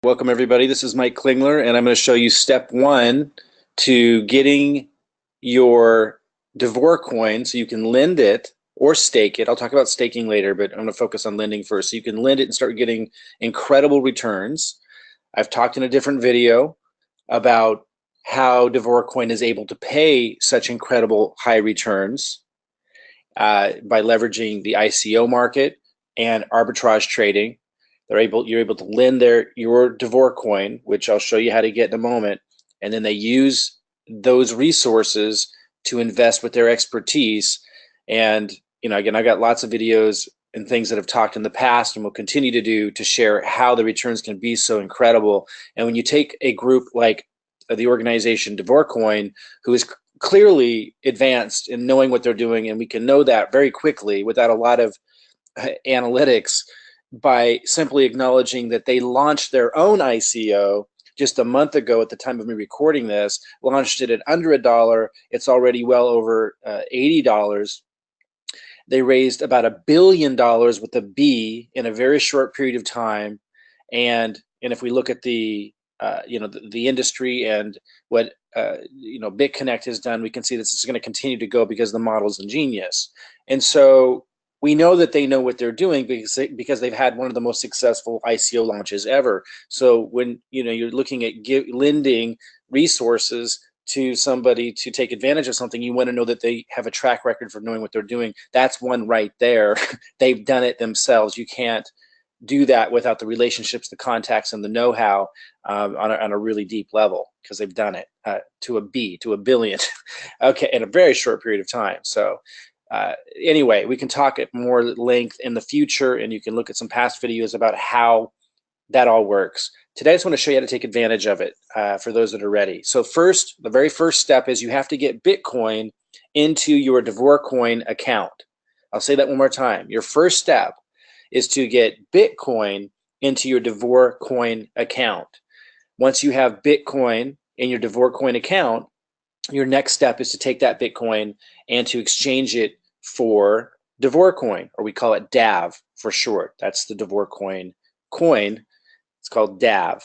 Welcome everybody. This is Mike Klingler, and I'm going to show you step one to getting your Davor coin so you can lend it or stake it. I'll talk about staking later, but I'm going to focus on lending first. So you can lend it and start getting incredible returns. I've talked in a different video about how Davor coin is able to pay such incredible high returns by leveraging the ICO market and arbitrage trading. You're able to lend your Davor coin, which I'll show you how to get in a moment, and then they use those resources to invest with their expertise. And again, I got lots of videos and things that I've talked in the past and will continue to do to share how the returns can be so incredible. And when you take a group like the organization DavorCoin, who is clearly advanced in knowing what they're doing, and we can know that very quickly without a lot of analytics, by simply acknowledging that they launched their own ICO just a month ago at the time of me recording this, launched it at under $1. It's already well over $80. They raised about $1 billion with a B in a very short period of time. And if we look at the the industry and what BitConnect has done, we can see this is going to continue to go because the model is ingenious. And so we know that they know what they're doing because they've had one of the most successful ICO launches ever. So when you're looking at lending resources to somebody to take advantage of something, you want to know that they have a track record for knowing what they're doing. That's one right there. They've done it themselves. You can't do that without the relationships, the contacts, and the know-how on a really deep level, because they've done it to $1 billion, okay, in a very short period of time. So anyway, we can talk at more length in the future, and you can look at some past videos about how that all works. Today, I just want to show you how to take advantage of it for those that are ready. So first, the very first step is you have to get Bitcoin into your Davor Coin account. I'll say that one more time. Your first step is to get Bitcoin into your Davor Coin account. Once you have Bitcoin in your Davor Coin account, your next step is to take that Bitcoin and to exchange it for Davor coin, or we call it DAV for short. That's the Davor coin. It's called DAV.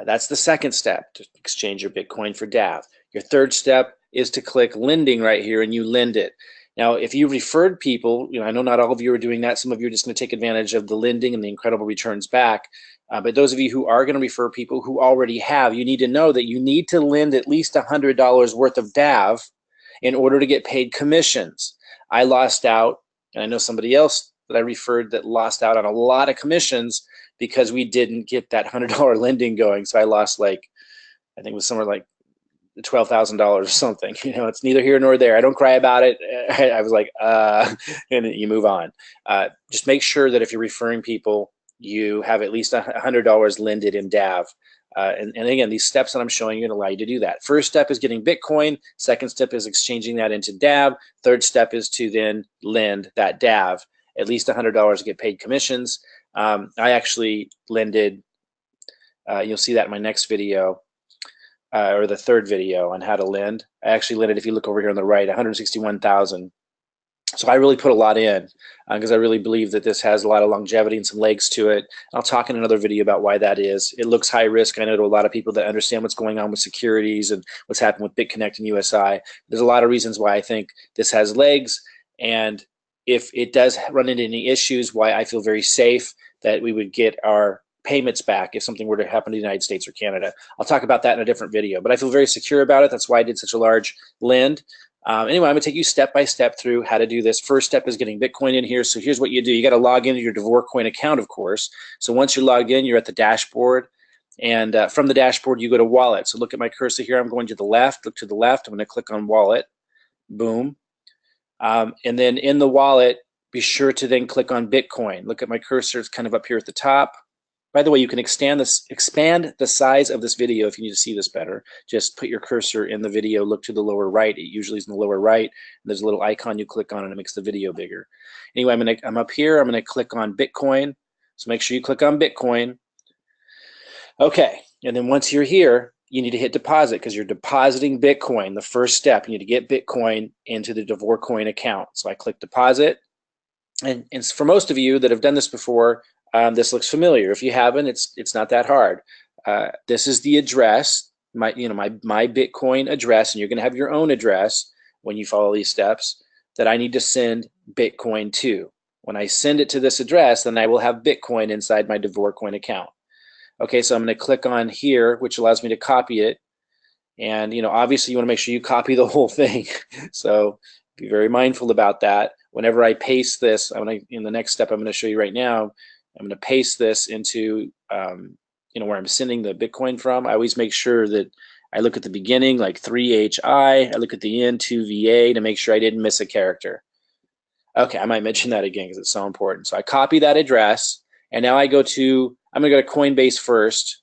That's the second step, to exchange your Bitcoin for DAV. Your third step is to click lending right here, and you lend it. Now, if you referred people, I know not all of you are doing that. Some of you are just going to take advantage of the lending and the incredible returns back. But those of you who are going to refer people who already have, you need to know that you need to lend at least $100 worth of DAV in order to get paid commissions. I lost out, and I know somebody else that I referred that lost out on a lot of commissions because we didn't get that $100 lending going. So I lost, I think it was somewhere like $12,000 or something. It's neither here nor there. I don't cry about it. I was like, and you move on. Just make sure that if you're referring people, you have at least $100 lended in DAV. And again, these steps that I'm showing you allow you to do that. First step is getting Bitcoin. Second step is exchanging that into DAV. Third step is to then lend that DAV, at least $100 to get paid commissions. I actually lended, you'll see that in my next video, or the third video on how to lend. I actually lended, if you look over here on the right, 161,000. So I really put a lot in because I really believe that this has a lot of longevity and some legs to it. I'll talk in another video about why that is. It looks high risk. I know to a lot of people that understand what's going on with securities and what's happened with BitConnect and USI. There's a lot of reasons why I think this has legs, and if it does run into any issues, why I feel very safe that we would get our payments back if something were to happen to the United States or Canada. I'll talk about that in a different video, but I feel very secure about it. That's why I did such a large lend. Anyway, I'm going to take you step by step through how to do this. First step is getting Bitcoin in here. So here's what you do. You got to log into your Davor Coin account, of course. So once you're logged in, you're at the dashboard. And from the dashboard, you go to wallet. So look at my cursor here. I'm going to the left. Look to the left. I'm going to click on wallet. Boom. And then in the wallet, be sure to then click on Bitcoin. Look at my cursor. It's kind of up here at the top. By the way, you can expand the size of this video if you need to see this better. Just put your cursor in the video, look to the lower right. It usually is in the lower right. And there's a little icon you click on and it makes the video bigger. Anyway, I'm up here. I'm going to click on Bitcoin. So make sure you click on Bitcoin. Okay, and then once you're here, you need to hit deposit because you're depositing Bitcoin. The first step, you need to get Bitcoin into the Davor Coin account. So I click deposit. And for most of you that have done this before, This looks familiar. If you haven't, it's not that hard. This is the address, my Bitcoin address, and you're going to have your own address when you follow these steps that I need to send Bitcoin to. When I send it to this address, then I will have Bitcoin inside my DavorCoin account. Okay, so I'm going to click on here, which allows me to copy it. And obviously you want to make sure you copy the whole thing. So be very mindful about that. Whenever I paste this, in the next step I'm going to show you right now, I'm going to paste this into where I'm sending the Bitcoin from. I always make sure that I look at the beginning, like 3HI. I look at the end, 2VA, to make sure I didn't miss a character. Okay, I might mention that again because it's so important. So I copy that address, and now I'm going to go to Coinbase first.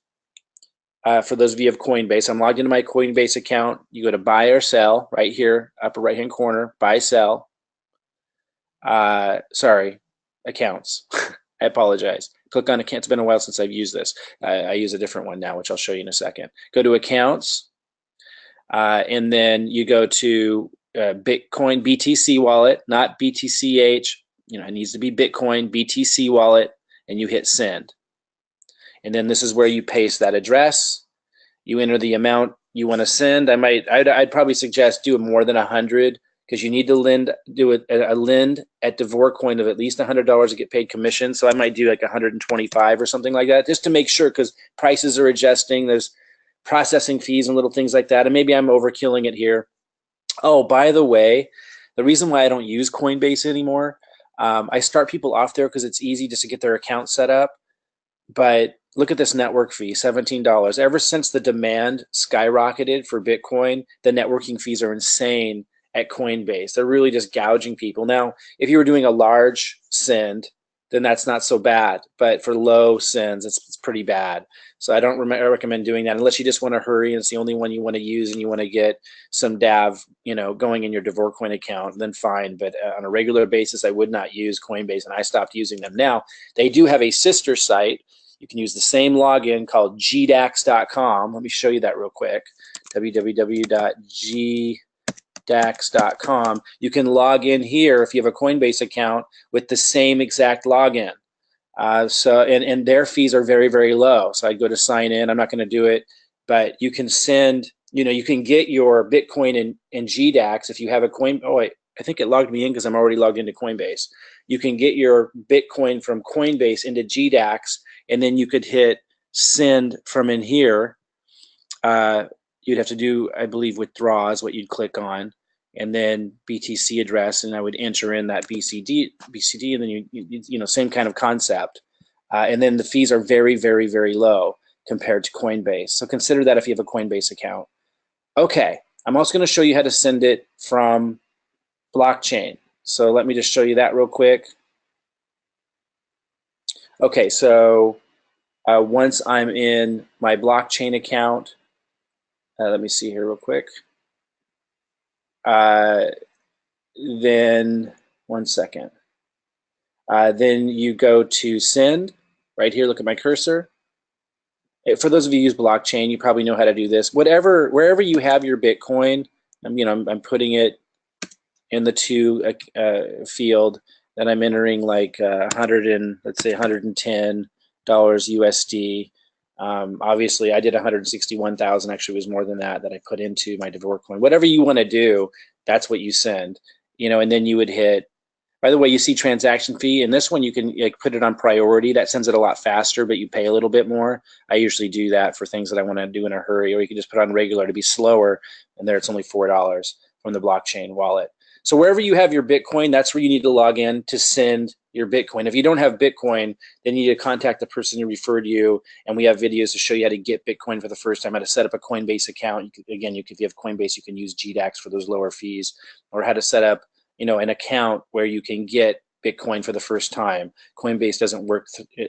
For those of you who have Coinbase, I'm logged into my Coinbase account. You go to buy or sell right here, upper right-hand corner, buy, sell. Sorry, accounts. I apologize. Click on account. It's been a while since I've used this. I use a different one now, which I'll show you in a second. Go to accounts, and then you go to Bitcoin BTC wallet, not BTCH. It needs to be Bitcoin BTC wallet, and you hit send. And then this is where you paste that address. You enter the amount you want to send. I'd probably suggest do more than 100 because you need to do a lend at DavorCoin of at least $100 to get paid commission. So I might do like 125 or something like that, just to make sure, because prices are adjusting. There's processing fees and little things like that, and maybe I'm overkilling it here. Oh, by the way, the reason why I don't use Coinbase anymore, I start people off there because it's easy just to get their account set up. But look at this network fee, $17. Ever since the demand skyrocketed for Bitcoin, the networking fees are insane at Coinbase. They're really just gouging people. Now, if you were doing a large send, then that's not so bad. But for low sends, it's pretty bad. So I don't recommend doing that unless you just want to hurry and it's the only one you want to use and you want to get some DAV, going in your DavorCoin account, then fine. But on a regular basis, I would not use Coinbase, and I stopped using them. Now, they do have a sister site. You can use the same login called gdax.com. Let me show you that real quick. www.gdax.com. You can log in here if you have a Coinbase account with the same exact login. And their fees are very, very low. So I'd go to sign in. I'm not going to do it, but you can send, you can get your Bitcoin in GDAX if you have a coin. Oh, I think it logged me in because I'm already logged into Coinbase. You can get your Bitcoin from Coinbase into GDAX, and then you could hit send from in here. You'd have to do, I believe, withdraw is what you'd click on, and then BTC address, and I would enter in that BCD, and then you same kind of concept. And then the fees are very, very, very low compared to Coinbase. So consider that if you have a Coinbase account. Okay, I'm also going to show you how to send it from blockchain. So let me just show you that real quick. Okay, so once I'm in my blockchain account, let me see here real quick. Then, one second. Then you go to send. Right here, look at my cursor. For those of you who use blockchain, you probably know how to do this. Wherever you have your Bitcoin, I'm putting it in the to field, and I'm entering like let's say $110 USD. Obviously, I did 161,000. Actually, it was more than that I put into my DavorCoin. Whatever you want to do, that's what you send. And then you would hit. By the way, you see transaction fee. In this one, you can put it on priority. That sends it a lot faster, but you pay a little bit more. I usually do that for things that I want to do in a hurry, or you can just put it on regular to be slower, and there it's only $4 from the blockchain wallet. So wherever you have your Bitcoin, that's where you need to log in to send your Bitcoin. If you don't have Bitcoin, then you need to contact the person who referred you, and we have videos to show you how to get Bitcoin for the first time, how to set up a Coinbase account. If you have Coinbase, you can use GDAX for those lower fees, or how to set up an account where you can get Bitcoin for the first time. Coinbase doesn't work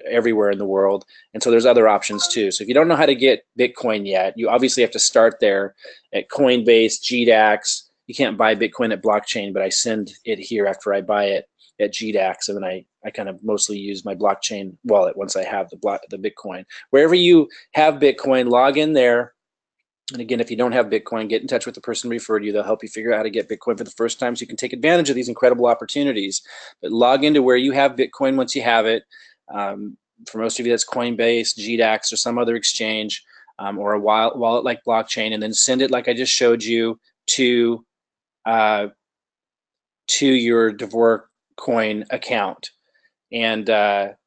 everywhere in the world, and so there's other options too. So if you don't know how to get Bitcoin yet, you obviously have to start there at Coinbase, GDAX. You can't buy Bitcoin at blockchain, but I send it here after I buy it at GDAX, and then I kind of mostly use my blockchain wallet once I have the Bitcoin. Wherever you have Bitcoin, log in there. And again, if you don't have Bitcoin, get in touch with the person who referred you. They'll help you figure out how to get Bitcoin for the first time so you can take advantage of these incredible opportunities. But log into where you have Bitcoin once you have it. For most of you, that's Coinbase, GDAX, or some other exchange, or a wallet like blockchain, and then send it like I just showed you to your Davor Coin account. And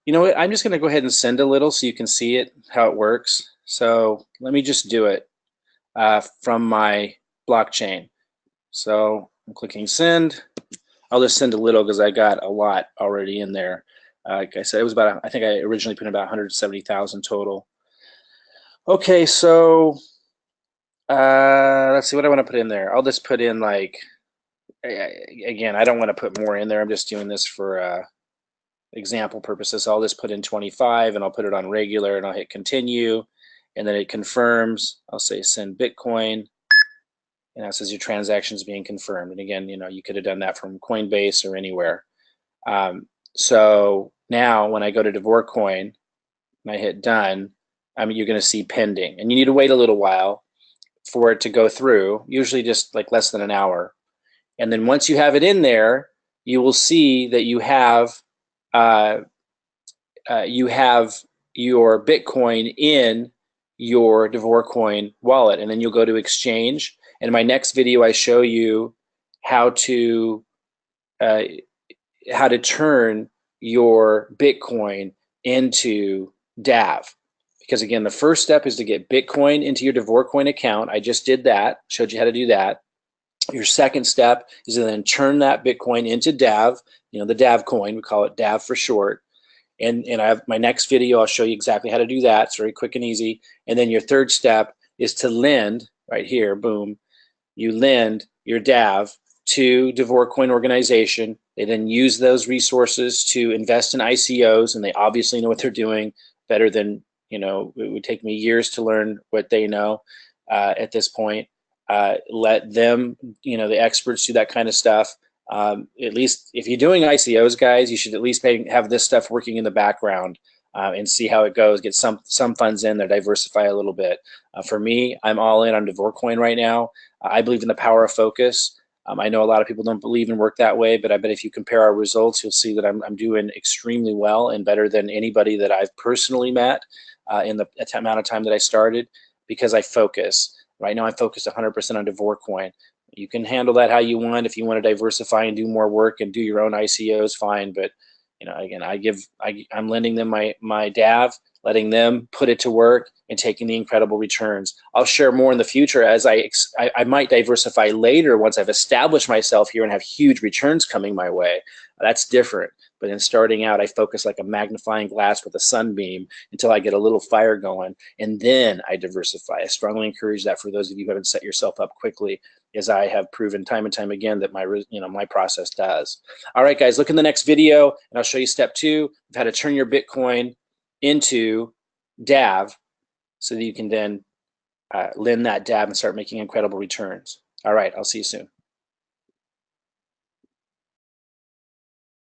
you know what? I'm just going to go ahead and send a little so you can see it, how it works. So let me just do it from my blockchain. So I'm clicking send. I'll just send a little because I got a lot already in there. Like I said, it was about, I think I originally put in about 170,000 total. Okay, so let's see what I want to put in there. I'll just put in like, again, I don't want to put more in there. I'm just doing this for example purposes. So I'll just put in 25 and I'll put it on regular and I'll hit continue. And then it confirms. I'll say send Bitcoin. And that says your transaction is being confirmed. And again, you know, you could have done that from Coinbase or anywhere. So now when I go to Davor Coin and I hit done, you're going to see pending. And you need to wait a little while for it to go through, usually just like less than an hour. And then once you have it in there, you will see that you have your Bitcoin in your Davor Coin wallet. And then you'll go to exchange. And in my next video, I show you how to turn your Bitcoin into DAV. Because again, the first step is to get Bitcoin into your Davor Coin account. I just did that, showed you how to do that. Your second step is to then turn that Bitcoin into DAV, you know, the DAV coin, we call it DAV for short. And I have my next video, I'll show you exactly how to do that. It's very quick and easy. And then your third step is to lend, right here, boom, you lend your DAV to Davor Coin organization. They then use those resources to invest in ICOs, and they obviously know what they're doing better than, you know, it would take me years to learn what they know at this point. Let them, you know, the experts do that kind of stuff. At least if you're doing ICOs, guys, you should at least have this stuff working in the background and see how it goes. Get some funds in there, diversify a little bit. For me, I'm all in on Davor Coin right now. I believe in the power of focus. I know a lot of people don't believe and work that way, but I bet if you compare our results, you'll see that I'm doing extremely well and better than anybody that I've personally met in the amount of time that I started, because I focus. Right now, I'm focused 100% on Davor Coin. You can handle that how you want. If you want to diversify and do more work and do your own ICOs, fine. But you know, again, I'm lending them my DAV, letting them put it to work and taking the incredible returns. I'll share more in the future as I might diversify later once I've established myself here and have huge returns coming my way. That's different. But in starting out, I focus like a magnifying glass with a sunbeam until I get a little fire going, and then I diversify. I strongly encourage that for those of you who haven't set yourself up quickly, as I have proven time and time again that my process does. All right, guys, look in the next video, and I'll show you step 2 of how to turn your Bitcoin into DAV so that you can then lend that DAV and start making incredible returns. All right, I'll see you soon.